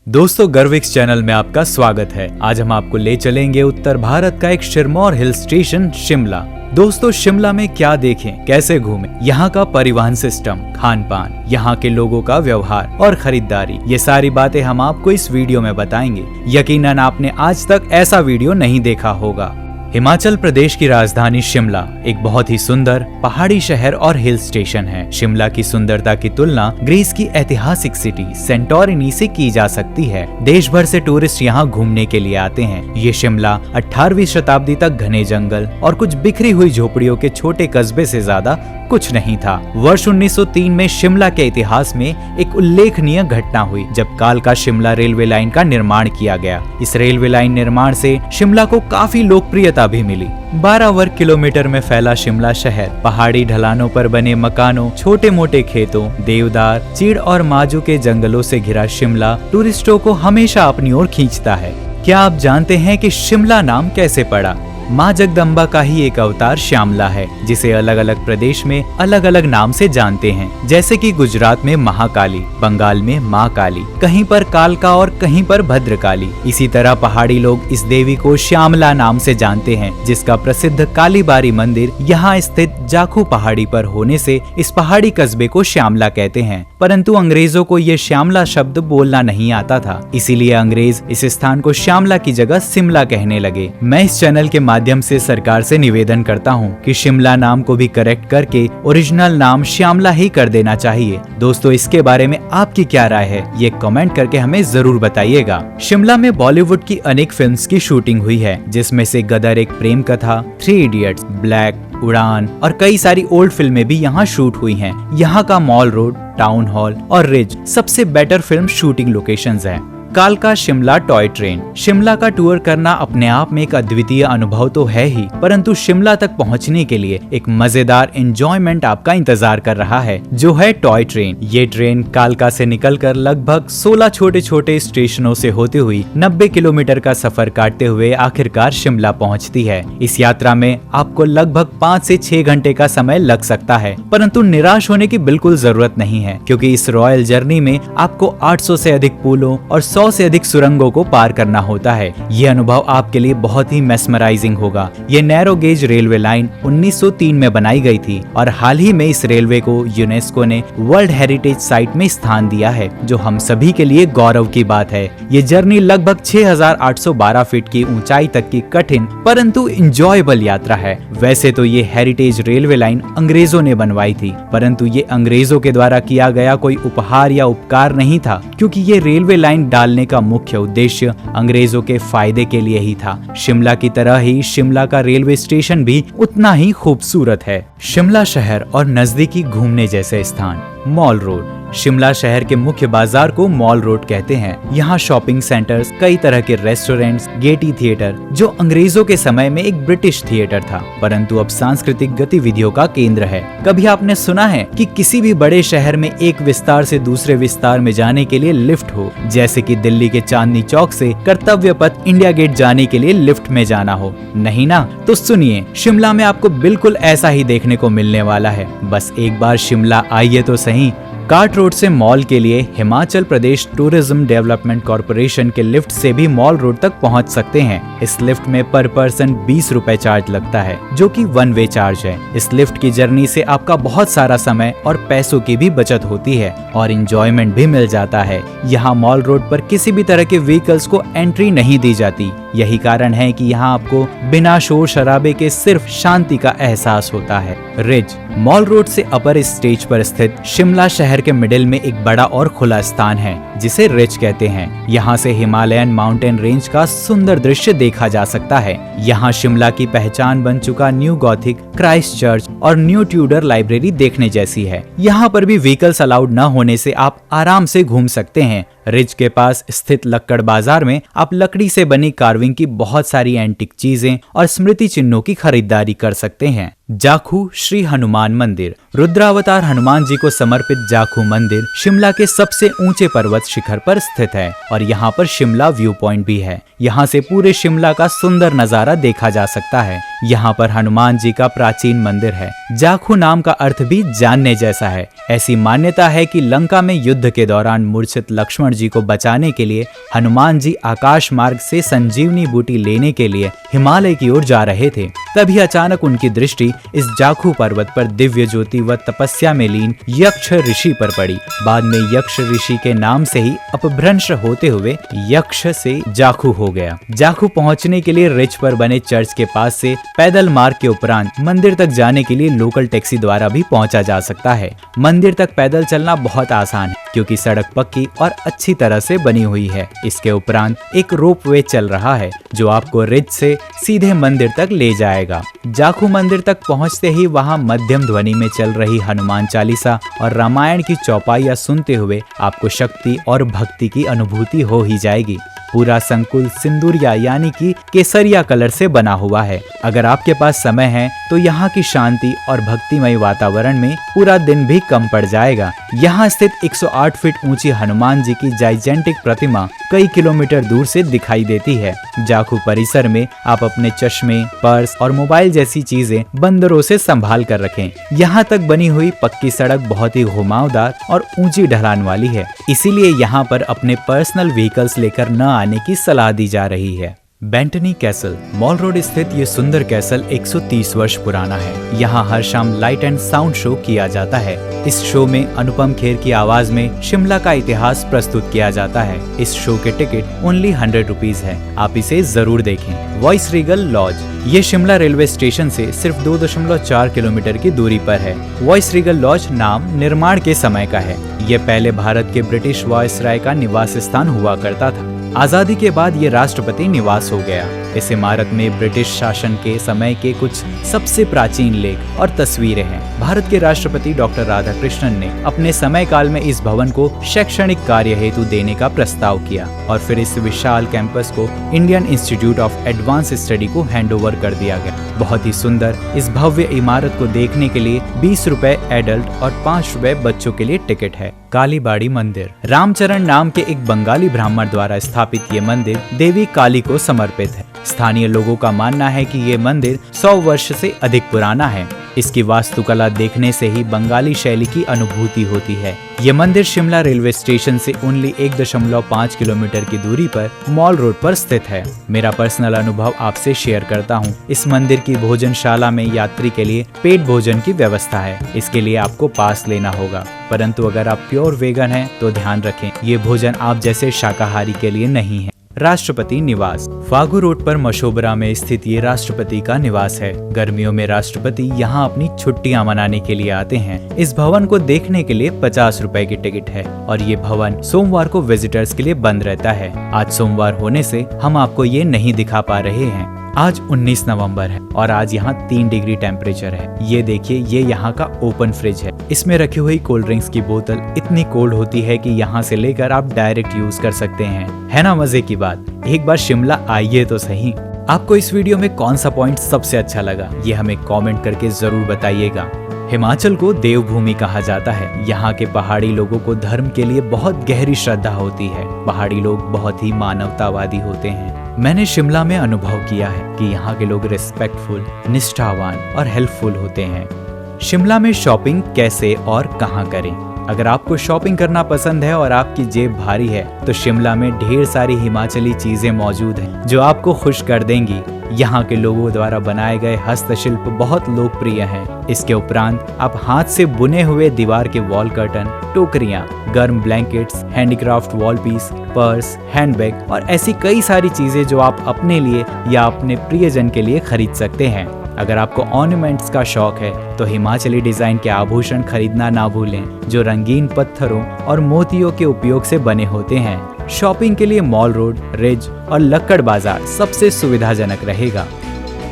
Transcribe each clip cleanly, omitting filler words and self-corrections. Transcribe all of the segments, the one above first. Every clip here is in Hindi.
दोस्तों गर्विक्स चैनल में आपका स्वागत है। आज हम आपको ले चलेंगे उत्तर भारत का एक सिरमौर हिल स्टेशन शिमला। दोस्तों शिमला में क्या देखें, कैसे घूमें, यहाँ का परिवहन सिस्टम, खान पान, यहाँ के लोगों का व्यवहार और खरीदारी, ये सारी बातें हम आपको इस वीडियो में बताएंगे। यकीनन आपने आज तक ऐसा वीडियो नहीं देखा होगा। हिमाचल प्रदेश की राजधानी शिमला एक बहुत ही सुंदर पहाड़ी शहर और हिल स्टेशन है। शिमला की सुंदरता की तुलना ग्रीस की ऐतिहासिक सिटी सेंटोरिनी से की जा सकती है। देश भर से टूरिस्ट यहाँ घूमने के लिए आते हैं। ये शिमला 18वीं शताब्दी तक घने जंगल और कुछ बिखरी हुई झोपड़ियों के छोटे कस्बे से ज्यादा कुछ नहीं था। वर्ष 1903 में शिमला के इतिहास में एक उल्लेखनीय घटना हुई जब कालका शिमला रेलवे लाइन का निर्माण किया गया। इस रेलवे लाइन निर्माण से शिमला को काफी लोकप्रियता भी मिली। 12 वर्ग किलोमीटर में फैला शिमला शहर पहाड़ी ढलानों पर बने मकानों, छोटे मोटे खेतों, देवदार, चीड़ और माजू के जंगलों से घिरा शिमला टूरिस्टों को हमेशा अपनी ओर खींचता है। क्या आप जानते हैं कि शिमला नाम कैसे पड़ा? माँ जगदम्बा का ही एक अवतार श्यामला है, जिसे अलग अलग प्रदेश में अलग अलग नाम से जानते हैं। जैसे कि गुजरात में महाकाली, बंगाल में माँ काली, कहीं पर कालका और कहीं पर भद्रकाली। इसी तरह पहाड़ी लोग इस देवी को श्यामला नाम से जानते हैं, जिसका प्रसिद्ध कालीबारी मंदिर यहाँ स्थित जाखू पहाड़ी पर होने से इस पहाड़ी कस्बे को श्यामला कहते हैं। परंतु अंग्रेजों को ये श्यामला शब्द बोलना नहीं आता था, इसीलिए अंग्रेज इस स्थान को श्यामला की जगह शिमला कहने लगे। मैं इस चैनल के माध्यम से सरकार से निवेदन करता हूं कि शिमला नाम को भी करेक्ट करके ओरिजिनल नाम श्यामला ही कर देना चाहिए। दोस्तों इसके बारे में आपकी क्या राय है, ये कमेंट करके हमें जरूर बताइएगा। शिमला में बॉलीवुड की अनेक फिल्म्स की शूटिंग हुई है, जिसमें से गदर एक प्रेम कथा, 3 इडियट्स, ब्लैक, उड़ान और कई सारी ओल्ड फिल्में भी यहाँ शूट हुई हैं। यहाँ का मॉल रोड, टाउन हॉल और रिज सबसे बेटर फिल्म शूटिंग लोकेशंस हैं। कालका शिमला टॉय ट्रेन। शिमला का टूर करना अपने आप में एक अद्वितीय अनुभव तो है ही, परंतु शिमला तक पहुंचने के लिए एक मजेदार एंजॉयमेंट आपका इंतजार कर रहा है, जो है टॉय ट्रेन। ये ट्रेन कालका से निकलकर लगभग 16 छोटे छोटे स्टेशनों से होते हुए 90 किलोमीटर का सफर काटते हुए आखिरकार शिमला पहुंचती है। इस यात्रा में आपको लगभग 5 से 6 घंटे का समय लग सकता है, परंतु निराश होने की बिल्कुल जरूरत नहीं है, क्योंकि इस रॉयल जर्नी में आपको 800 से अधिक पुलों और 100 से अधिक सुरंगों को पार करना होता है। ये अनुभव आपके लिए बहुत ही मेस्मराइजिंग होगा। ये नैरो गेज रेलवे लाइन 1903 में बनाई गई थी और हाल ही में इस रेलवे को यूनेस्को ने वर्ल्ड हेरिटेज साइट में स्थान दिया है, जो हम सभी के लिए गौरव की बात है। ये जर्नी लगभग 6812 फीट की ऊंचाई तक की कठिन परंतु इंजॉयबल यात्रा है। वैसे तो ये हेरिटेज रेलवे लाइन अंग्रेजों ने बनवाई थी, परंतु ये अंग्रेजों के द्वारा किया गया कोई उपहार या उपकार नहीं था, क्योंकि ये रेलवे लाइन डालने का मुख्य उद्देश्य अंग्रेजों के फायदे के लिए ही था। शिमला की तरह ही शिमला का रेलवे स्टेशन भी उतना ही खूबसूरत है। शिमला शहर और नजदीकी घूमने जैसे स्थान। Mall road. शिमला शहर के मुख्य बाजार को मॉल रोड कहते हैं। यहाँ शॉपिंग सेंटर्स, कई तरह के रेस्टोरेंट्स, गेटी थिएटर, जो अंग्रेजों के समय में एक ब्रिटिश थिएटर था, परंतु अब सांस्कृतिक गतिविधियों का केंद्र है। कभी आपने सुना है कि किसी भी बड़े शहर में एक विस्तार से दूसरे विस्तार में जाने के लिए लिफ्ट हो, जैसे कि दिल्ली के चांदनी चौक से कर्तव्य पथ इंडिया गेट जाने के लिए लिफ्ट में जाना हो? नहीं ना? तो सुनिए, शिमला में आपको बिल्कुल ऐसा ही देखने को मिलने वाला है। बस एक बार शिमला आइए तो सही। कार्ट रोड से मॉल के लिए Himachal Pradesh tourism development corporation के लिफ्ट से भी मॉल रोड तक पहुंच सकते हैं। इस लिफ्ट में पर पर्सन 20 रुपए चार्ज लगता है, जो कि 1 वे चार्ज है। इस लिफ्ट की जर्नी से आपका बहुत सारा समय और पैसों की भी बचत होती है और इंजॉयमेंट भी मिल जाता है। यहाँ मॉल रोड पर किसी भी तरह के व्हीकल्स को एंट्री नहीं दी जाती। यही कारण है कि यहाँ आपको बिना शोर शराबे के सिर्फ शांति का एहसास होता है। रिज। मॉल रोड से अपर स्टेज पर स्थित शिमला शहर के मिडिल में एक बड़ा और खुला स्थान है, जिसे रिज कहते हैं। यहाँ से हिमालयन माउंटेन रेंज का सुंदर दृश्य देखा जा सकता है। यहाँ शिमला की पहचान बन चुका न्यू गॉथिक, क्राइस्ट चर्च और न्यू ट्यूडर लाइब्रेरी देखने जैसी है। यहाँ पर भी व्हीकल्स अलाउड न होने से आप आराम से घूम सकते हैं। रिज के पास स्थित लक्कड़ बाजार में आप लकड़ी से बनी कार्विंग की बहुत सारी एंटिक चीजें और स्मृति चिन्हों की खरीदारी कर सकते हैं। जाखू श्री हनुमान मंदिर। रुद्रावतार हनुमान जी को समर्पित जाखू मंदिर शिमला के सबसे ऊंचे पर्वत शिखर पर स्थित है और यहाँ पर शिमला व्यू पॉइंट भी है। यहाँ से पूरे शिमला का सुंदर नजारा देखा जा सकता है। यहाँ पर हनुमान जी का प्राचीन मंदिर है। जाखू नाम का अर्थ भी जानने जैसा है। ऐसी मान्यता है कि लंका में युद्ध के दौरान मूर्छित लक्ष्मण जी को बचाने के लिए हनुमान जी आकाश मार्ग से संजीवनी बूटी लेने के लिए हिमालय की ओर जा रहे थे। तभी अचानक उनकी दृष्टि इस जाखू पर्वत पर दिव्य ज्योति व तपस्या में लीन यक्ष ऋषि पर पड़ी। बाद में यक्ष ऋषि के नाम से ही अपभ्रंश होते हुए यक्ष से जाखू हो गया। जाखू पहुंचने के लिए रिज पर बने चर्च के पास से पैदल मार्ग के उपरांत मंदिर तक जाने के लिए लोकल टैक्सी द्वारा भी पहुंचा जा सकता है। मंदिर तक पैदल चलना बहुत आसान है क्योंकि सड़क पक्की और अच्छी तरह से बनी हुई है। इसके उपरांत एक रोप वे चल रहा है जो आपको रिज से सीधे मंदिर तक ले जाएगा। जाखू मंदिर तक पहुंचते ही वहां मध्यम ध्वनि में चल रही हनुमान चालीसा और रामायण की चौपाइयां सुनते हुए आपको शक्ति और भक्ति की अनुभूति हो ही जाएगी। पूरा संकुल सिंदूरिया यानी कि केसरिया कलर से बना हुआ है। अगर आपके पास समय है तो यहाँ की शांति और भक्तिमय वातावरण में पूरा दिन भी कम पड़ जाएगा। यहाँ स्थित 108 फीट ऊंची हनुमान जी की जाइजेंटिक प्रतिमा कई किलोमीटर दूर से दिखाई देती है। जाखू परिसर में आप अपने चश्मे, पर्स और मोबाइल जैसी चीजें बंदरों से संभाल कर रखें। यहाँ तक बनी हुई पक्की सड़क बहुत ही घुमावदार और ऊंची ढलान वाली है, इसीलिए यहाँ पर अपने पर्सनल व्हीकल्स लेकर न आने की सलाह दी जा रही है। बेंटनी कैसल मॉल रोड स्थित ये सुंदर कैसल 130 वर्ष पुराना है। यहाँ हर शाम लाइट एंड साउंड शो किया जाता है। इस शो में अनुपम खेर की आवाज में शिमला का इतिहास प्रस्तुत किया जाता है। इस शो के टिकट ओनली 100 रुपीज है। आप इसे जरूर देखें। वॉइस रीगल लॉज ये शिमला रेलवे स्टेशन से सिर्फ 2.4 किलोमीटर की दूरी पर है। वॉइस रीगल लॉज नाम निर्माण के समय का है। ये पहले भारत के ब्रिटिश वायसराय का निवास स्थान हुआ करता था। आजादी के बाद ये राष्ट्रपति निवास हो गया। इस इमारत में ब्रिटिश शासन के समय के कुछ सबसे प्राचीन लेख और तस्वीरें हैं। भारत के राष्ट्रपति डॉक्टर राधाकृष्णन ने अपने समय काल में इस भवन को शैक्षणिक कार्य हेतु देने का प्रस्ताव किया और फिर इस विशाल कैंपस को Indian institute of advance study को हैंडओवर कर दिया गया। बहुत ही सुंदर इस भव्य इमारत को देखने के लिए 20 रुपए एडल्ट और 5 रुपए बच्चों के लिए टिकट है। कालीबाड़ी मंदिर रामचरण नाम के एक बंगाली ब्राह्मण द्वारा स्थापित ये मंदिर देवी काली को समर्पित है। स्थानीय लोगों का मानना है कि ये मंदिर 100 वर्ष से अधिक पुराना है। इसकी वास्तुकला देखने से ही बंगाली शैली की अनुभूति होती है। ये मंदिर शिमला रेलवे स्टेशन से ओनली 1.5 किलोमीटर की दूरी पर मॉल रोड पर स्थित है। मेरा पर्सनल अनुभव आपसे शेयर करता हूँ। इस मंदिर की भोजनशाला में यात्री के लिए पेट भोजन की व्यवस्था है। इसके लिए आपको पास लेना होगा, परंतु अगर आप प्योर वेगन हैं तो ध्यान रखें, ये भोजन आप जैसे शाकाहारी के लिए नहीं है। राष्ट्रपति निवास फागू रोड पर मशोबरा में स्थित ये राष्ट्रपति का निवास है। गर्मियों में राष्ट्रपति यहाँ अपनी छुट्टियाँ मनाने के लिए आते हैं। इस भवन को देखने के लिए 50 रुपए की टिकट है और ये भवन सोमवार को विजिटर्स के लिए बंद रहता है। आज सोमवार होने से हम आपको ये नहीं दिखा पा रहे हैं। आज 19 नवंबर है और आज यहाँ 3 डिग्री टेम्परेचर है। ये देखिए, ये यहाँ का ओपन फ्रिज है। इसमें रखी हुई कोल्ड ड्रिंक्स की बोतल इतनी कोल्ड होती है कि यहाँ से लेकर आप डायरेक्ट यूज कर सकते हैं। है ना मजे की बात। एक बार शिमला आइए तो सही। आपको इस वीडियो में कौन सा पॉइंट सबसे अच्छा लगा, ये हमें कॉमेंट करके जरूर बताइएगा। हिमाचल को देवभूमि कहा जाता है। यहाँ के पहाड़ी लोगों को धर्म के लिए बहुत गहरी श्रद्धा होती है। पहाड़ी लोग बहुत ही मानवतावादी होते हैं। मैंने शिमला में अनुभव किया है कि यहाँ के लोग रिस्पेक्टफुल, निष्ठावान और हेल्पफुल होते हैं। शिमला में शॉपिंग कैसे और कहाँ करें? अगर आपको शॉपिंग करना पसंद है और आपकी जेब भारी है तो शिमला में ढेर सारी हिमाचली चीजें मौजूद हैं जो आपको खुश कर देंगी। यहाँ के लोगों द्वारा बनाए गए हस्तशिल्प बहुत लोकप्रिय हैं। इसके उपरांत आप हाथ से बुने हुए दीवार के वॉल कर्टन, टोकरियाँ, गर्म blankets, handicraft wall piece, purse, handbag और ऐसी कई सारी चीजें जो आप अपने लिए या अपने प्रियजन के लिए खरीद सकते हैं। अगर आपको ऑर्नामेंट्स का शौक है तो हिमाचली डिजाइन के आभूषण खरीदना ना भूलें जो रंगीन पत्थरों और मोतियों के उपयोग से बने होते हैं। शॉपिंग के लिए मॉल रोड, रिज और लक्कड़ बाजार सबसे सुविधाजनक रहेगा।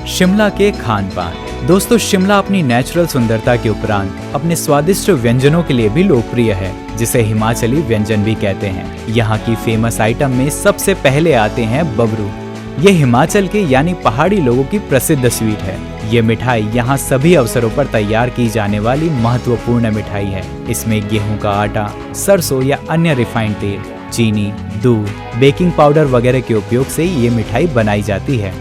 शिमला के खान पान। दोस्तों, शिमला अपनी नेचुरल सुंदरता के उपरांत अपने स्वादिष्ट व्यंजनों के लिए भी लोकप्रिय है, जिसे हिमाचली व्यंजन भी कहते हैं। यहाँ की फेमस आइटम में सबसे पहले आते हैं बबरू। ये हिमाचल के यानी पहाड़ी लोगों की प्रसिद्ध स्वीट है। ये मिठाई यहाँ सभी अवसरों पर तैयार की जाने वाली महत्वपूर्ण मिठाई है। इसमें गेहूं का आटा, सरसों या अन्य रिफाइंड तेल, चीनी, दूध, बेकिंग पाउडर वगैरह के उपयोग से ये मिठाई बनाई जाती है।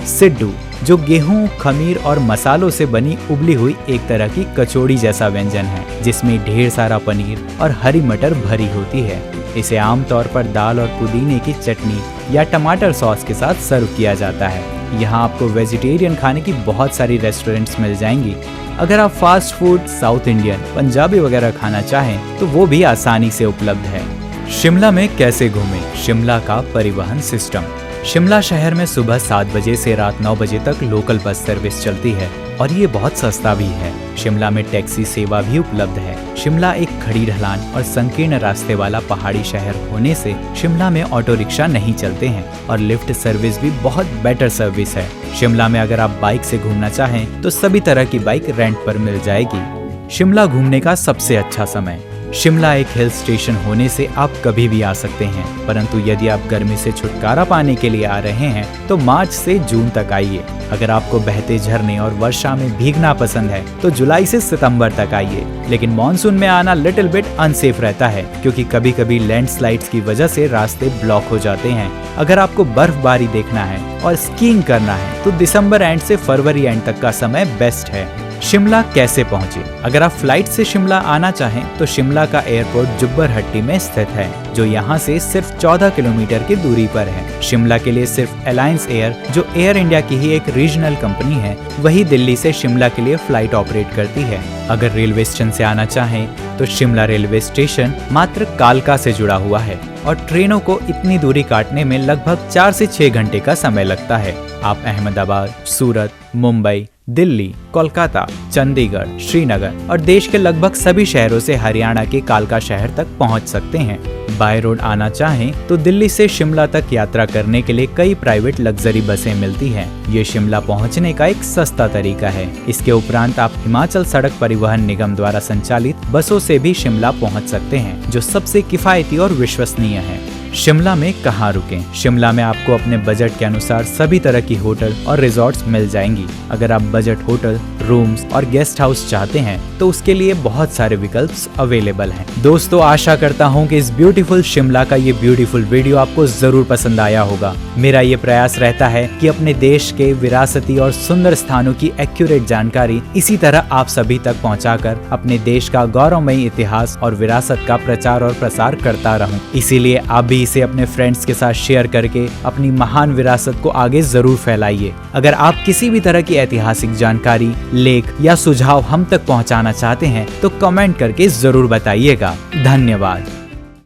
सिड्डू, जो गेहूं, खमीर और मसालों से बनी उबली हुई एक तरह की कचौड़ी जैसा व्यंजन है, जिसमें ढेर सारा पनीर और हरी मटर भरी होती है। इसे आमतौर पर दाल और पुदीने की चटनी या टमाटर सॉस के साथ सर्व किया जाता है। यहाँ आपको वेजिटेरियन खाने की बहुत सारी रेस्टोरेंट्स मिल जाएंगी। अगर आप fast food, south Indian, Punjabi वगैरह खाना चाहें तो वो भी आसानी से उपलब्ध है। शिमला में कैसे घूमें? शिमला का परिवहन सिस्टम। शिमला शहर में सुबह 7 बजे से रात 9 बजे तक लोकल बस सर्विस चलती है और ये बहुत सस्ता भी है। शिमला में टैक्सी सेवा भी उपलब्ध है। शिमला एक खड़ी ढलान और संकीर्ण रास्ते वाला पहाड़ी शहर होने से शिमला में ऑटो रिक्शा नहीं चलते हैं और लिफ्ट सर्विस भी बहुत बेटर सर्विस है। शिमला में अगर आप बाइक से घूमना चाहें तो सभी तरह की बाइक रेंट पर मिल जाएगी। शिमला घूमने का सबसे अच्छा समय। शिमला एक हिल स्टेशन होने से आप कभी भी आ सकते हैं, परंतु यदि आप गर्मी से छुटकारा पाने के लिए आ रहे हैं तो मार्च से जून तक आइए। अगर आपको बहते झरने और वर्षा में भीगना पसंद है तो जुलाई से सितंबर तक आइए। लेकिन मॉनसून में आना लिटिल बिट अनसेफ रहता है क्योंकि कभी कभी लैंडस्लाइड्स की वजह से रास्ते ब्लॉक हो जाते हैं। अगर आपको बर्फबारी देखना है और स्कीइंग करना है तो दिसंबर एंड से फरवरी एंड तक का समय बेस्ट है। शिमला कैसे पहुंचे? अगर आप फ्लाइट से शिमला आना चाहें तो शिमला का एयरपोर्ट जुब्बरहट्टी में स्थित है, जो यहां से सिर्फ 14 किलोमीटर की दूरी पर है। शिमला के लिए सिर्फ अलायंस एयर, जो एयर इंडिया की ही एक रीजनल कंपनी है, वही दिल्ली से शिमला के लिए फ्लाइट ऑपरेट करती है। अगर रेलवे स्टेशन से आना चाहें तो शिमला रेलवे स्टेशन मात्र कालका से जुड़ा हुआ है और ट्रेनों को इतनी दूरी काटने में लगभग 4 से 6 घंटे का समय लगता है। आप अहमदाबाद, सूरत, मुंबई, दिल्ली, कोलकाता, चंडीगढ़, श्रीनगर और देश के लगभग सभी शहरों से हरियाणा के कालका शहर तक पहुंच सकते हैं। बाय रोड आना चाहें तो दिल्ली से शिमला तक यात्रा करने के लिए कई प्राइवेट लग्जरी बसें मिलती हैं। ये शिमला पहुंचने का एक सस्ता तरीका है। इसके उपरांत आप हिमाचल सड़क परिवहन निगम द्वारा संचालित बसों से भी शिमला पहुंच सकते हैं, जो सबसे किफायती और विश्वसनीय है। शिमला में कहाँ रुकें? शिमला में आपको अपने बजट के अनुसार सभी तरह की होटल और रिजॉर्ट्स मिल जाएंगी। अगर आप बजट होटल, रूम्स और गेस्ट हाउस चाहते हैं तो उसके लिए बहुत सारे विकल्प अवेलेबल हैं। दोस्तों, आशा करता हूँ कि इस ब्यूटीफुल शिमला का ये ब्यूटीफुल वीडियो आपको जरूर पसंद आया होगा। मेरा ये प्रयास रहता है कि अपने देश के विरासती और सुंदर स्थानों की एक्यूरेट जानकारी इसी तरह आप सभी तक पहुँचाकर अपने देश का गौरवमयी इतिहास और विरासत का प्रचार और प्रसार करता रहूं। इसीलिए आप भी इसे अपने फ्रेंड्स के साथ शेयर करके अपनी महान विरासत को आगे जरूर फैलाइए। अगर आप किसी भी तरह की ऐतिहासिक जानकारी, लेख या सुझाव हम तक पहुंचाना चाहते हैं तो कमेंट करके जरूर बताइएगा। धन्यवाद।